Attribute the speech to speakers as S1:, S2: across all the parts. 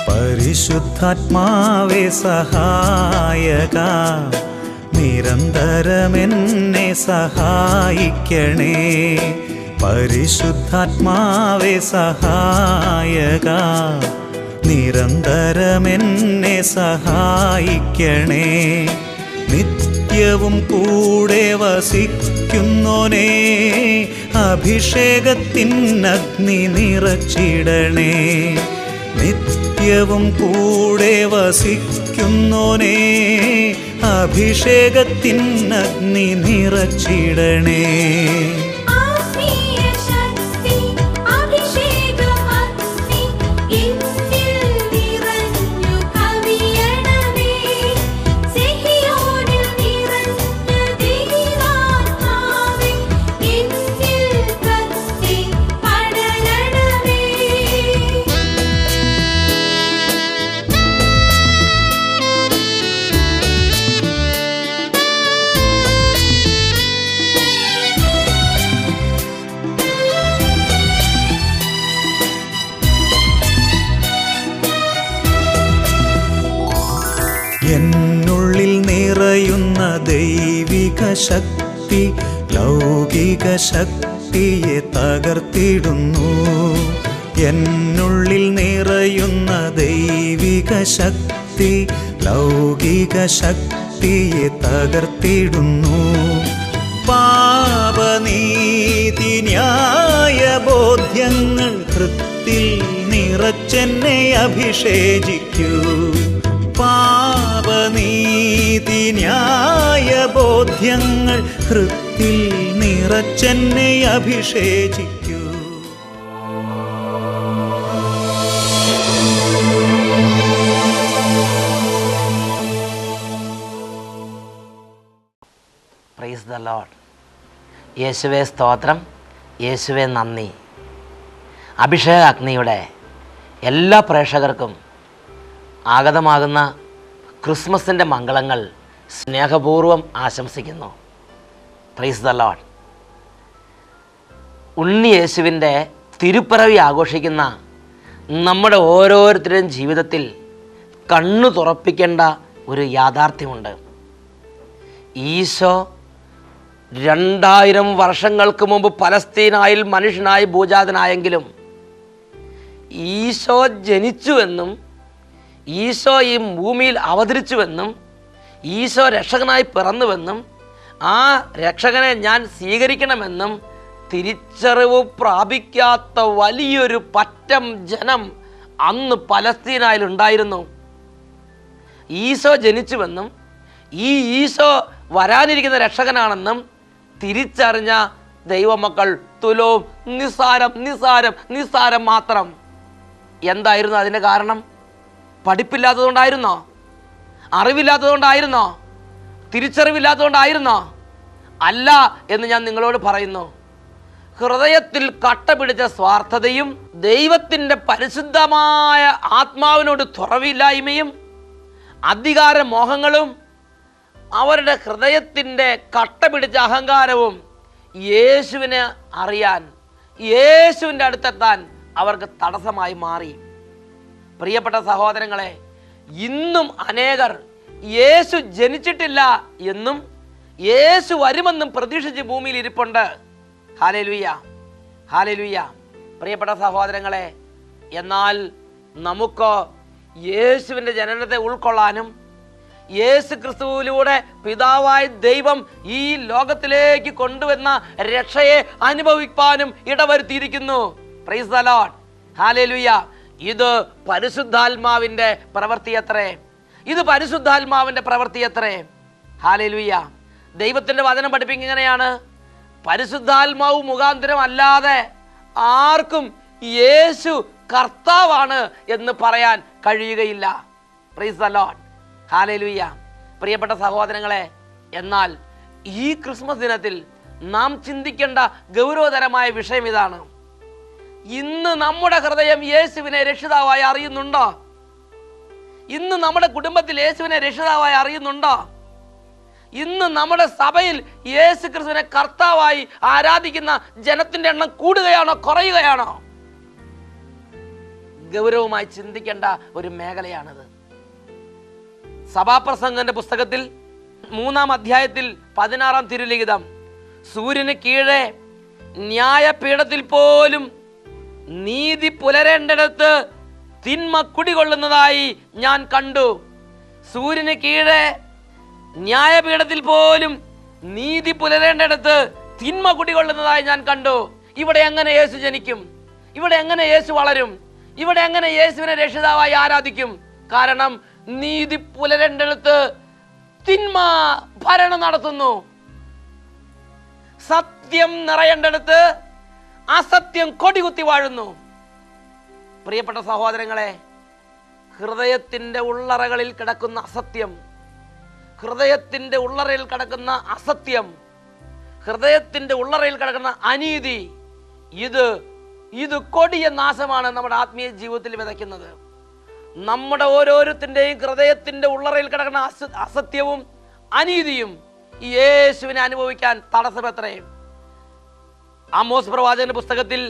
S1: പരിശുദ്ധാത്മാവേ സഹായക, നിരന്തരമെന്നെ സഹായിക്കണേ. പരിശുദ്ധാത്മാവേ സഹായക, നിരന്തരമെന്നെ സഹായിക്കണേ. നിത്യവും കൂടെ വസിക്കുന്നോനേ, അഭിഷേകത്തിനഗ്നി നിറച്ചിടണേ. നിത്യവും കൂടെ വസിക്കുന്നോനേ, അഭിഷേകത്തിനഗ്നി നിറച്ചിടണേ. എന്നുള്ളിൽ നിറയുന്ന ദൈവിക ശക്തി ലൗകിക ശക്തിയെ തകർത്തിടുന്നു. എന്നുള്ളിൽ നിറയുന്ന ദൈവിക ശക്തി ലൗകിക ശക്തിയെ തകർത്തിടുന്നു. പാപനീതി ന്യായ ബോധ്യങ്ങൾ ഹൃത്തിൽ നിറച്ചെന്നെ അഭിഷേചിക്കൂ. പാപനീതി ന്യായ ബോധ്യങ്ങൾ ഹൃത്തിൽ നിറച്ചെന്നെ അഭിഷേചിക്കൂ.
S2: Praise the lord. യേശുവേ സ്തോത്രം, യേശുവേ നന്ദി. അഭിഷേക അഗ്നിയുടെ എല്ലാ പ്രേക്ഷകർക്കും ആഗതമാകുന്ന ക്രിസ്മസിൻ്റെ മംഗളങ്ങൾ സ്നേഹപൂർവ്വം ആശംസിക്കുന്നു. Price the Lord. ഉണ്ണി യേശുവിൻ്റെ തിരുപ്പിറവി ആഘോഷിക്കുന്ന നമ്മുടെ ഓരോരുത്തരുടെയും ജീവിതത്തിൽ കണ്ണു തുറപ്പിക്കേണ്ട ഒരു യാഥാർത്ഥ്യമുണ്ട്. ഈശോ 2000 വർഷങ്ങൾക്ക് മുമ്പ് പലസ്തീനായിൽ മനുഷ്യനായി ഭൂജാതനായെങ്കിലും ഈശോ ജനിച്ചുവെന്നും ഈശോ ഈ ഭൂമിയിൽ അവതരിച്ചുവെന്നും ഈശോ രക്ഷകനായി പിറന്നുവെന്നും ആ രക്ഷകനെ ഞാൻ സ്വീകരിക്കണമെന്നും തിരിച്ചറിവ് പ്രാപിക്കാത്ത വലിയൊരു പറ്റം ജനം അന്ന് പലസ്തീനായിലുണ്ടായിരുന്നു. ഈശോ ജനിച്ചുവെന്നും ഈ ഈശോ വരാനിരിക്കുന്ന രക്ഷകനാണെന്നും തിരിച്ചറിഞ്ഞ ദൈവമക്കൾ തുലോം നിസ്സാരം നിസ്സാരം നിസ്സാരം മാത്രം. എന്തായിരുന്നു അതിൻ്റെ കാരണം? പഠിപ്പില്ലാത്തതുകൊണ്ടായിരുന്നോ? അറിവില്ലാത്തതുകൊണ്ടായിരുന്നോ? തിരിച്ചറിവില്ലാത്തതുകൊണ്ടായിരുന്നോ? അല്ല എന്ന് ഞാൻ നിങ്ങളോട് പറയുന്നു. ഹൃദയത്തിൽ കട്ട പിടിച്ച സ്വാർത്ഥതയും ദൈവത്തിൻ്റെ പരിശുദ്ധമായ ആത്മാവിനോട് തുറവില്ലായ്മയും അധികാരമോഹങ്ങളും അവരുടെ ഹൃദയത്തിൻ്റെ കട്ട പിടിച്ച അഹങ്കാരവും യേശുവിനെ അറിയാൻ, യേശുവിൻ്റെ അടുത്തെത്താൻ അവർക്ക് തടസ്സമായി മാറി. പ്രിയപ്പെട്ട സഹോദരങ്ങളെ, ഇന്നും അനേകർ യേശു ജനിച്ചിട്ടില്ല എന്നും യേശു വരുമെന്നും പ്രതീക്ഷിച്ച് ഭൂമിയിൽ ഇരിപ്പുണ്ട്. Hallelujah, hallelujah. പ്രിയപ്പെട്ട സഹോദരങ്ങളെ, എന്നാൽ നമുക്ക് യേശുവിൻ്റെ ജനനത്തെ ഉൾക്കൊള്ളാനും യേശു ക്രിസ്തുവിലൂടെ പിതാവായ ദൈവം ഈ ലോകത്തിലേക്ക് കൊണ്ടുവന്ന രക്ഷയെ അനുഭവിപ്പാനും ഇടവരുത്തിയിരിക്കുന്നു. Praise the lord, hallelujah. ഇത് പരിശുദ്ധാത്മാവിൻ്റെ പ്രവൃത്തിയത്രേ. ഇത് പരിശുദ്ധാത്മാവിൻ്റെ പ്രവൃത്തിയത്രേ. ഹല്ലേലൂയ. ദൈവത്തിൻ്റെ വചനം പഠിപ്പിക്കുക എങ്ങനെയാണ്? പരിശുദ്ധാത്മാവ് മുഖാന്തരം അല്ലാതെ ആർക്കും യേശു കർത്താവാണ് എന്ന് പറയാൻ കഴിയുകയില്ല. Price the lord, hallelujah. പ്രിയപ്പെട്ട സഹോദരങ്ങളെ, എന്നാൽ ഈ ക്രിസ്മസ് ദിനത്തിൽ നാം ചിന്തിക്കേണ്ട ഗൗരവതരമായ വിഷയം ഇതാണ്. ഇന്ന് നമ്മുടെ ഹൃദയം യേശുവിനെ രക്ഷിതാവായി അറിയുന്നുണ്ടോ? ഇന്ന് നമ്മുടെ കുടുംബത്തിൽ യേശുവിനെ രക്ഷിതാവായി അറിയുന്നുണ്ടോ? ഇന്ന് നമ്മുടെ സഭയിൽ യേശു ക്രിസ്തുവിനെ കർത്താവായി ആരാധിക്കുന്ന ജനത്തിന്റെ എണ്ണം കൂടുകയാണോ കുറയുകയാണോ? ഗൗരവമായി ചിന്തിക്കേണ്ട ഒരു മേഖലയാണിത്. സഭാപ്രസംഗന്റെ പുസ്തകത്തിൽ 3-ാം അധ്യായത്തിൽ 16-ാം തിരുലിഖിതം, സൂര്യന് കീഴെ ന്യായപീഠത്തിൽ പോലും നീതി പുലരേണ്ടിടത്ത് തിന്മ കുടികൊള്ളുന്നതായി ഞാൻ കണ്ടു. സൂര്യന് കീഴെ ന്യായപീഠത്തിൽ പോലും നീതി പുലരേണ്ടിടത്ത് തിന്മ കുടികൊള്ളുന്നതായി ഞാൻ കണ്ടു. ഇവിടെ എങ്ങനെ യേശു ജനിക്കും? ഇവിടെ എങ്ങനെ യേശു വളരും? ഇവിടെ എങ്ങനെ യേശുവിനെ രക്ഷിതാവായി ആരാധിക്കും? കാരണം നീതി പുലരേണ്ടിടത്ത് തിന്മ ഭരണം നടത്തുന്നു. സത്യം നിറയേണ്ടിടത്ത് അസത്യം കൊടികുത്തി വാഴുന്നു. പ്രിയപ്പെട്ട സഹോദരങ്ങളെ, ഹൃദയത്തിന്റെ ഉള്ളറകളിൽ കിടക്കുന്ന അസത്യം, ഹൃദയത്തിന്റെ ഉള്ളറയിൽ കിടക്കുന്ന അസത്യം, ഹൃദയത്തിന്റെ ഉള്ളറയിൽ കിടക്കുന്ന അനീതി, ഇത് കൊടിയ നാശമാണ് നമ്മുടെ ആത്മീയ ജീവിതത്തിൽ വിതയ്ക്കുന്നത്. നമ്മുടെ ഓരോരുത്തരുടെയും ഹൃദയത്തിന്റെ ഉള്ളറയിൽ കിടക്കുന്ന അസത്യവും അനീതിയും യേശുവിനെ അനുഭവിക്കാൻ തടസ്സമെത്രേ. ആമോസ് പ്രവാചകന്റെ പുസ്തകത്തിൽ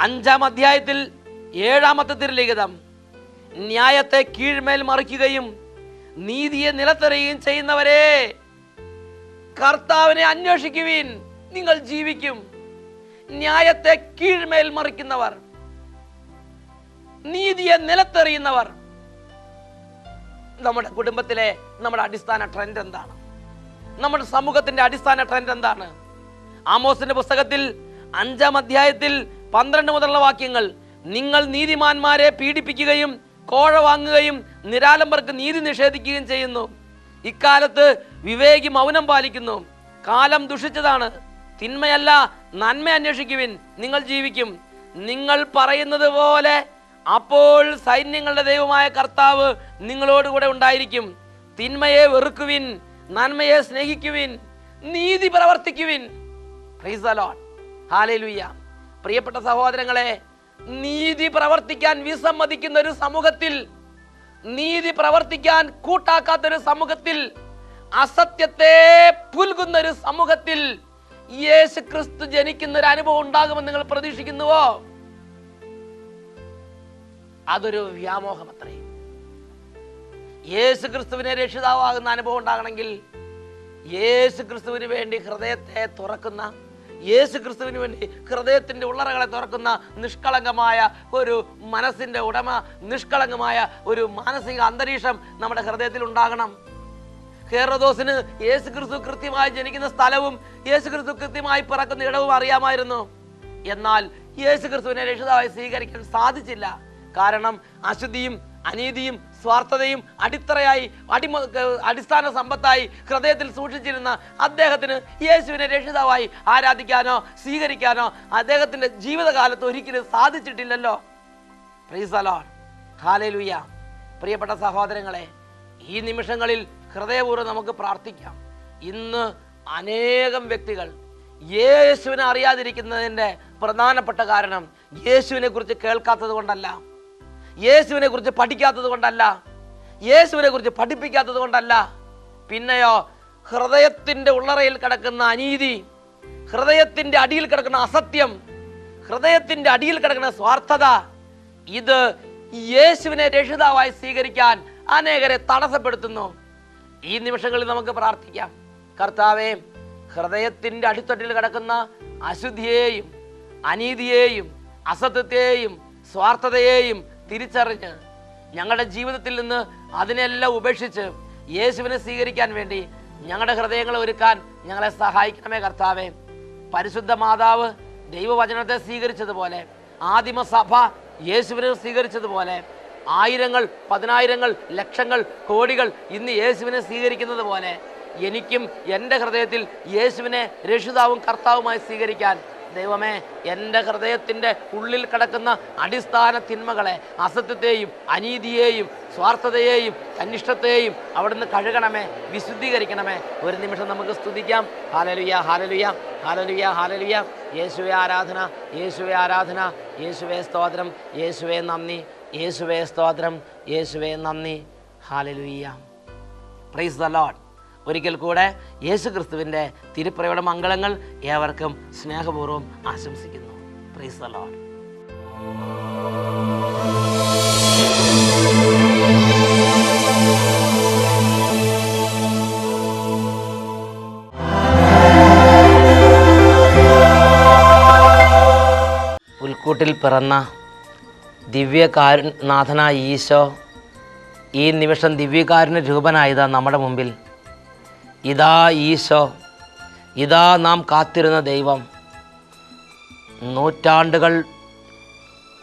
S2: 5-ാം അധ്യായത്തിൽ 7-ാമത്തെ തിരുലിഖിതം, ന്യായത്തെ കീഴ്മേൽ മറിക്കുകയും നീതിയെ നിലത്തെറിയുകയും ചെയ്യുന്നവരെ കർത്താവിനെ അന്വേഷിക്കുവിൻ, നിങ്ങൾ ജീവിക്കും. ന്യായത്തെ കീഴ്മേൽ മറിക്കുന്നവർ, നീതിയെ നിലത്തെറിയുന്നവർ. നമ്മുടെ കുടുംബത്തിലെ നമ്മുടെ അടിസ്ഥാന ട്രെൻഡ് എന്താണ്? നമ്മുടെ സമൂഹത്തിന്റെ അടിസ്ഥാന ട്രെൻഡ് എന്താണ്? ആമോസിന്റെ പുസ്തകത്തിൽ 5-ാം അധ്യായത്തിൽ 12 മുതലുള്ള വാക്യങ്ങൾ, നിങ്ങൾ നീതിമാന്മാരെ പീഡിപ്പിക്കുകയും കോഴ വാങ്ങുകയും നിരാലംബർക്ക് നീതി നിഷേധിക്കുകയും ചെയ്യുന്നു. ഇക്കാലത്ത് വിവേകി മൗനം പാലിക്കുന്നു. കാലം ദുഷിച്ചതാണ്. തിന്മയല്ല നന്മ അന്വേഷിക്കുവിൻ, നിങ്ങൾ ജീവിക്കും. നിങ്ങൾ പറയുന്നത് പോലെ അപ്പോൾ സൈന്യങ്ങളുടെ ദൈവമായ കർത്താവ് നിങ്ങളോടുകൂടെ ഉണ്ടായിരിക്കും. തിന്മയെ വെറുക്കുവിൻ, നന്മയെ സ്നേഹിക്കുവിൻ, നീതി പ്രവർത്തിക്കുവിൻ. Praise the lord, hallelujah. പ്രിയപ്പെട്ട സഹോദരങ്ങളെ, നീതി പ്രവർത്തിക്കാൻ വിസമ്മതിക്കുന്ന ഒരു സമൂഹത്തിൽ, നീതി പ്രവർത്തിക്കാൻ കൂട്ടാക്കാത്തൊരു സമൂഹത്തിൽ, അസത്യത്തെ പുൽകുന്ന ഒരു സമൂഹത്തിൽ യേശു ക്രിസ്തു ജനിക്കുന്ന ഒരു അനുഭവം ഉണ്ടാകുമെന്ന് നിങ്ങൾ പ്രതീക്ഷിക്കുന്നുവോ? അതൊരു വ്യാമോഹമത്രേ. യേശു ക്രിസ്തുവിനെ രക്ഷിതാവാകുന്ന അനുഭവം ഉണ്ടാകണമെങ്കിൽ യേശു ക്രിസ്തുവിന് വേണ്ടി ഹൃദയത്തെ തുറക്കുന്ന, യേശു ക്രിസ്തുവിന് വേണ്ടി ഹൃദയത്തിന്റെ ഉള്ളറകളെ തുറക്കുന്ന നിഷ്കളങ്കമായ ഒരു മനസ്സിന്റെ ഉടമ, നിഷ്കളങ്കമായ ഒരു മാനസിക അന്തരീക്ഷം നമ്മുടെ ഹൃദയത്തിൽ ഉണ്ടാകണം. ഹെരോദോസിന് യേശു ക്രിസ്തു കൃത്യമായി ജനിക്കുന്ന സ്ഥലവും യേശു ക്രിസ്തു കൃത്യമായി പിറക്കുന്ന ഇടവും അറിയാമായിരുന്നു. എന്നാൽ യേശു ക്രിസ്തുവിനെ രക്ഷിതാവായി സ്വീകരിക്കാൻ സാധിച്ചില്ല. കാരണം അശുദ്ധിയും അനീതിയും സ്വാർത്ഥതയും അടിത്തറയായി അടിസ്ഥാന സമ്പത്തായി ഹൃദയത്തിൽ സൂക്ഷിച്ചിരുന്ന അദ്ദേഹത്തിന് യേശുവിനെ രക്ഷിതാവായി ആരാധിക്കാനോ സ്വീകരിക്കാനോ അദ്ദേഹത്തിന്റെ ജീവിതകാലത്ത് ഒരിക്കലും സാധിച്ചിട്ടില്ലല്ലോ. Praise the lord, hallelujah. പ്രിയപ്പെട്ട സഹോദരങ്ങളെ, ഈ നിമിഷങ്ങളിൽ ഹൃദയപൂർവ്വം നമുക്ക് പ്രാർത്ഥിക്കാം. ഇന്ന് അനേകം വ്യക്തികൾ യേശുവിനെ അറിയാതിരിക്കുന്നതിൻ്റെ പ്രധാനപ്പെട്ട കാരണം യേശുവിനെ കുറിച്ച് കേൾക്കാത്തത് കൊണ്ടല്ല, യേശുവിനെ കുറിച്ച് പഠിക്കാത്തത് കൊണ്ടല്ല, യേശുവിനെ കുറിച്ച് പഠിപ്പിക്കാത്തത് കൊണ്ടല്ല, പിന്നെയോ ഹൃദയത്തിന്റെ ഉള്ളറയിൽ കിടക്കുന്ന അനീതി, ഹൃദയത്തിന്റെ അടിയിൽ കിടക്കുന്ന അസത്യം, ഹൃദയത്തിന്റെ അടിയിൽ കിടക്കുന്ന സ്വാർത്ഥത, ഇത് യേശുവിനെ രക്ഷിതാവായി സ്വീകരിക്കാൻ അനേകരെ തടസ്സപ്പെടുത്തുന്നു. ഈ നിമിഷങ്ങളിൽ നമുക്ക് പ്രാർത്ഥിക്കാം. കർത്താവേ, ഹൃദയത്തിന്റെ അടിത്തട്ടിൽ കിടക്കുന്ന അശുദ്ധിയെയും അനീതിയെയും അസത്യത്തെയും സ്വാർത്ഥതയെയും തിരിച്ചറിഞ്ഞ് ഞങ്ങളുടെ ജീവിതത്തിൽ നിന്ന് അതിനെല്ലാം ഉപേക്ഷിച്ച് യേശുവിനെ സ്വീകരിക്കാൻ വേണ്ടി ഞങ്ങളുടെ ഹൃദയങ്ങളെ ഒരുക്കാൻ ഞങ്ങളെ സഹായിക്കണമേ കർത്താവേ. പരിശുദ്ധ മാതാവ് ദൈവവചനത്തെ സ്വീകരിച്ചതുപോലെ, ആദിമസഭ യേശുവിനെ സ്വീകരിച്ചതുപോലെ, ആയിരങ്ങൾ, പതിനായിരങ്ങൾ, ലക്ഷങ്ങൾ, കോടികൾ ഇന്ന് യേശുവിനെ സ്വീകരിക്കുന്നത് പോലെ എനിക്കും എൻ്റെ ഹൃദയത്തിൽ യേശുവിനെ രക്ഷിതാവും കർത്താവുമായി സ്വീകരിക്കാൻ ദൈവമേ, എൻ്റെ ഹൃദയത്തിൻ്റെ ഉള്ളിൽ കിടക്കുന്ന അടിസ്ഥാന തിന്മകളെ, അസത്യത്തെയും അനീതിയെയും സ്വാർത്ഥതയെയും അനിഷ്ടത്തെയും അവിടുന്ന് കഴുകണമേ, വിശുദ്ധീകരിക്കണമേ. ഒരു നിമിഷം നമുക്ക് സ്തുതിക്കാം. Hallelujah, hallelujah, hallelujah, hallelujah. യേശുവേ ആരാധന, യേശുവേ ആരാധന, യേശുവേ സ്തോത്രം, യേശുവേ നന്ദി, യേശുവേ സ്തോത്രം, യേശുവേ നന്ദി. ഹല്ലേലൂയ. Price the Lord. ഒരിക്കൽ കൂടെ യേശു ക്രിസ്തുവിൻ്റെ തിരുപ്പിറവിയുടെ മംഗളങ്ങൾ ഏവർക്കും സ്നേഹപൂർവ്വം ആശംസിക്കുന്നു. Price the Lord. മാട്ടുകൂട്ടിൽ പിറന്ന ദിവ്യകാരുനാഥനായ ഈശോ ഈ നിമിഷം ദിവ്യകാരുണ്യ രൂപനായതാ നമ്മുടെ മുമ്പിൽ. ഇതാ ഈശോ, ഇതാ നാം കാത്തിരുന്ന ദൈവം. നൂറ്റാണ്ടുകൾ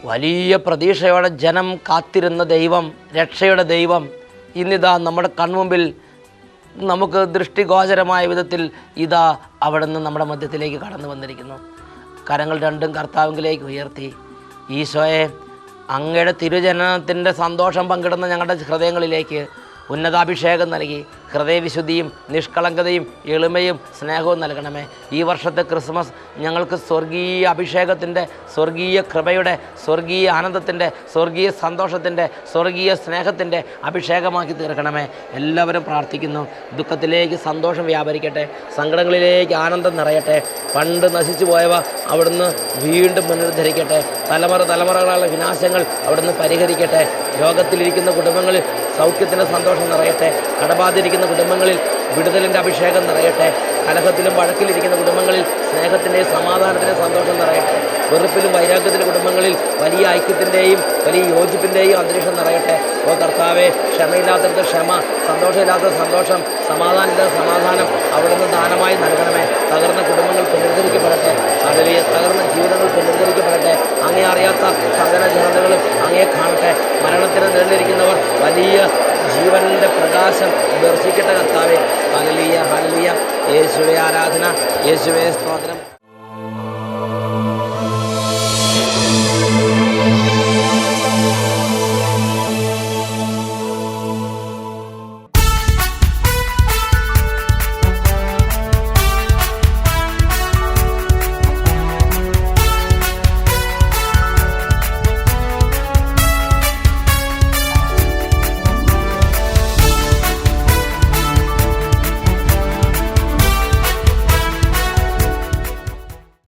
S2: വലിയ പ്രതീക്ഷയോടെ ജനം കാത്തിരുന്ന ദൈവം, രക്ഷയുടെ ദൈവം ഇന്നിതാ നമ്മുടെ കൺമുമ്പിൽ നമുക്ക് ദൃഷ്ടിഗോചരമായ വിധത്തിൽ ഇതാ അവിടെ നിന്ന് നമ്മുടെ മധ്യത്തിലേക്ക് കടന്നു വന്നിരിക്കുന്നു. കരങ്ങൾ രണ്ടും കർത്താവിലേക്ക് ഉയർത്തി, ഈശോയെ, അങ്ങയുടെ തിരുജനനത്തിൻ്റെ സന്തോഷം പങ്കിടുന്ന ഞങ്ങളുടെ ഹൃദയങ്ങളിലേക്ക് ഉന്നതാഭിഷേകം നൽകി ഹൃദയവിശുദ്ധിയും നിഷ്കളങ്കതയും എളിമയും സ്നേഹവും നൽകണമേ. ഈ വർഷത്തെ ക്രിസ്മസ് ഞങ്ങൾക്ക് സ്വർഗീയ അഭിഷേകത്തിൻ്റെ, സ്വർഗീയ കൃപയുടെ, സ്വർഗീയ ആനന്ദത്തിൻ്റെ, സ്വർഗീയ സന്തോഷത്തിൻ്റെ, സ്വർഗീയ സ്നേഹത്തിൻ്റെ അഭിഷേകമാക്കി തീർക്കണമേ. എല്ലാവരും പ്രാർത്ഥിക്കുന്നു. ദുഃഖത്തിലേക്ക് സന്തോഷം വ്യാപരിക്കട്ടെ, സങ്കടങ്ങളിലേക്ക് ആനന്ദം നിറയട്ടെ. പണ്ട് നശിച്ചു പോയവ അവിടുന്ന് വീണ്ടും പുനരുദ്ധരിക്കട്ടെ. തലമുറകളുള്ള വിനാശങ്ങൾ അവിടുന്ന് പരിഹരിക്കട്ടെ. രോഗത്തിലിരിക്കുന്ന കുടുംബങ്ങളിൽ സൗഖ്യത്തിൻ്റെ സന്തോഷം നിറയട്ടെ. കടബാധിരിക്കുന്ന കുടുംബങ്ങളിൽ വിടുതലിൻ്റെ അഭിഷേകം നിറയട്ടെ. കലഹത്തിലും വഴക്കിലിരിക്കുന്ന കുടുംബങ്ങളിൽ സ്നേഹത്തിൻ്റെയും സമാധാനത്തിൻ്റെയും സന്തോഷം നിറയട്ടെ. വെറുപ്പിലും വൈരാഗ്യത്തിൻ്റെ കുടുംബങ്ങളിൽ വലിയ ഐക്യത്തിൻ്റെയും വലിയ യോജിപ്പിൻ്റെയും അന്തരീക്ഷം നിറയട്ടെ. ഓ കർത്താവേ, ക്ഷമയില്ലാത്തത് ക്ഷമ, സന്തോഷമില്ലാത്തത് സന്തോഷം, സമാധാനമില്ലാത്ത സമാധാനം അവിടുന്ന് ദാനമായി നൽകണമേ. തകർന്ന കുടുംബങ്ങൾ പുനരുദ്ധരിക്കപ്പെടട്ടെ. ഹല്ലേലൂയ. തകർന്ന ജീവിതങ്ങൾ പുനരുദ്ധരിക്കപ്പെടട്ടെ. അങ്ങേ അറിയാത്ത സകല ജനതകളും അങ്ങേ കാണട്ടെ. മരണത്തിന് നിഴലിരിക്കുന്നവർ വലിയ ജീവനിൻ്റെ പ്രകാശം ദർശിക്കട്ടെ കർത്താവേ. Hallelujah, hallelujah. യേശുവേ ആരാധന, യേശുവേ സ്തോത്രം.